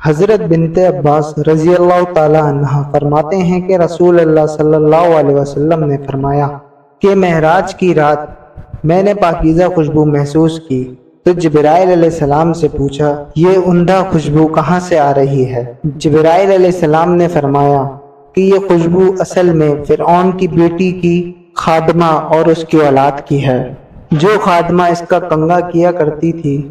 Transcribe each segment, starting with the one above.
حضرت بنت عباس رضی اللہ تعالی عنہ فرماتے ہیں کہ رسول اللہ صلی اللہ علیہ وسلم نے فرمایا کہ معراج کی رات میں نے پاکیزہ خوشبو محسوس کی تو جبرائیل علیہ السلام سے پوچھا یہ عمدہ خوشبو کہاں سے آ رہی ہے؟ جبرائیل علیہ السلام نے فرمایا کہ یہ خوشبو اصل میں فرعون کی بیٹی کی خادمہ اور اس کی اولاد کی ہے، جو خادمہ اس کا کنگھا کیا کرتی تھی۔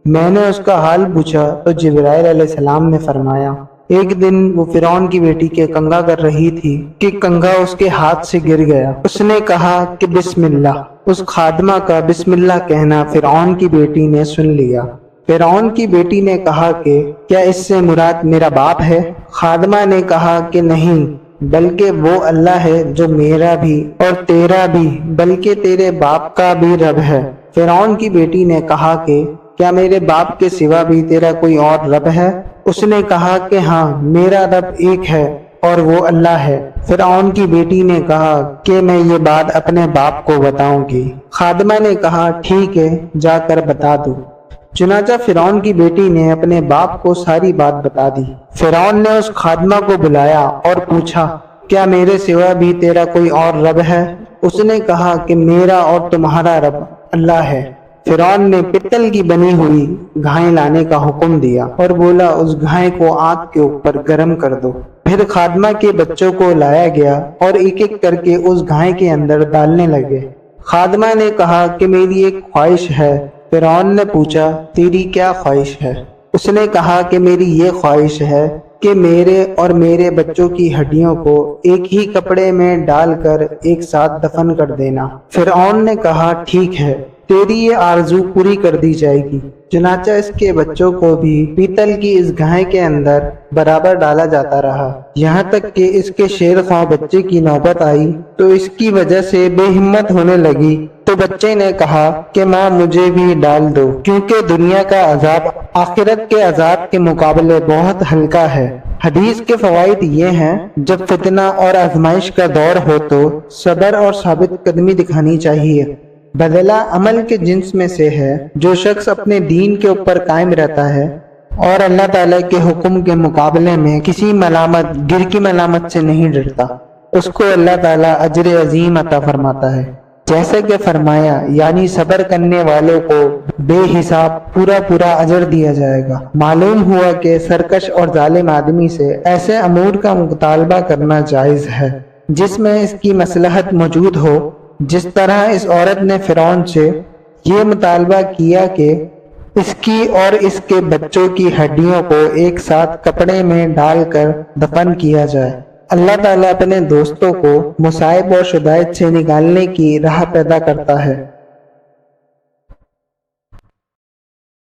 میں نے اس کا حال پوچھا تو جبرائیل علیہ السلام نے فرمایا ایک دن وہ فرعون کی بیٹی کے کنگھا کر رہی تھی کہ کنگھا اس کے ہاتھ سے گر گیا۔ اس نے کہا کہ بسم اللہ۔ اس خادمہ کا بسم اللہ کہنا فرعون کی بیٹی نے سن لیا۔ فرعون کی بیٹی نے کہا کہ کیا اس سے مراد میرا باپ ہے؟ خادمہ نے کہا کہ نہیں، بلکہ وہ اللہ ہے جو میرا بھی اور تیرا بھی بلکہ تیرے باپ کا بھی رب ہے۔ فرعون کی بیٹی نے کہا کہ کیا میرے باپ کے سوا بھی تیرا کوئی اور رب ہے؟ اس نے کہا کہ ہاں، میرا رب ایک ہے اور وہ اللہ ہے۔ فرعون کی بیٹی نے کہا کہ میں یہ بات اپنے باپ کو بتاؤں گی۔ خادمہ نے کہا ٹھیک ہے، جا کر بتا دو۔ چنانچہ فرعون کی بیٹی نے اپنے باپ کو ساری بات بتا دی۔ فرعون نے اس خادمہ کو بلایا اور پوچھا کیا میرے سوا بھی تیرا کوئی اور رب ہے؟ اس نے کہا کہ میرا اور تمہارا رب اللہ ہے۔ فرعون نے پتل کی بنی ہوئی گھائیں لانے کا حکم دیا اور بولا اس گھائیں کو آگ کے اوپر گرم کر دو۔ پھر خادمہ کے بچوں کو لایا گیا اور ایک ایک کر کے اس گھائیں کے اندر ڈالنے لگے۔ خادمہ نے کہا کہ میری ایک خواہش ہے۔ فرعون نے پوچھا تیری کیا خواہش ہے؟ اس نے کہا کہ میری یہ خواہش ہے کہ میرے اور میرے بچوں کی ہڈیوں کو ایک ہی کپڑے میں ڈال کر ایک ساتھ دفن کر دینا۔ فرعون نے کہا ٹھیک ہے، تیری یہ آرزو پوری کر دی جائے گی۔ چنانچہ اس کے بچوں کو بھی پیتل کی اس گھائیں کے اندر برابر ڈالا جاتا رہا، یہاں تک کہ اس کے شیر خواہ بچے کی نوبت آئی تو اس کی وجہ سے بے ہمت ہونے لگی تو بچے نے کہا کہ ماں مجھے بھی ڈال دو، کیونکہ دنیا کا عذاب آخرت کے عذاب کے مقابلے بہت ہلکا ہے۔ حدیث کے فوائد یہ ہیں جب فتنہ اور آزمائش کا دور ہو تو صبر اور ثابت قدمی دکھانی چاہیے۔ بدلہ عمل کے جنس میں سے ہے جو شخص اپنے دین کے اوپر قائم رہتا ہے اور اللہ تعالیٰ کے حکم کے مقابلے میں کسی ملامت گر کی ملامت سے نہیں ڈرتا، اس کو اللہ تعالیٰ اجر عظیم عطا فرماتا ہے۔ جیسے کہ فرمایا یعنی صبر کرنے والوں کو بے حساب پورا اجر دیا جائے گا۔ معلوم ہوا کہ سرکش اور ظالم آدمی سے ایسے امور کا مطالبہ کرنا جائز ہے جس میں اس کی مصلحت موجود ہو، جس طرح اس عورت نے فرعون سے یہ مطالبہ کیا کہ اس کی اور اس کے بچوں کی ہڈیوں کو ایک ساتھ کپڑے میں ڈال کر دفن کیا جائے۔ اللہ تعالیٰ اپنے دوستوں کو مصائب اور شدائد سے نکالنے کی راہ پیدا کرتا ہے۔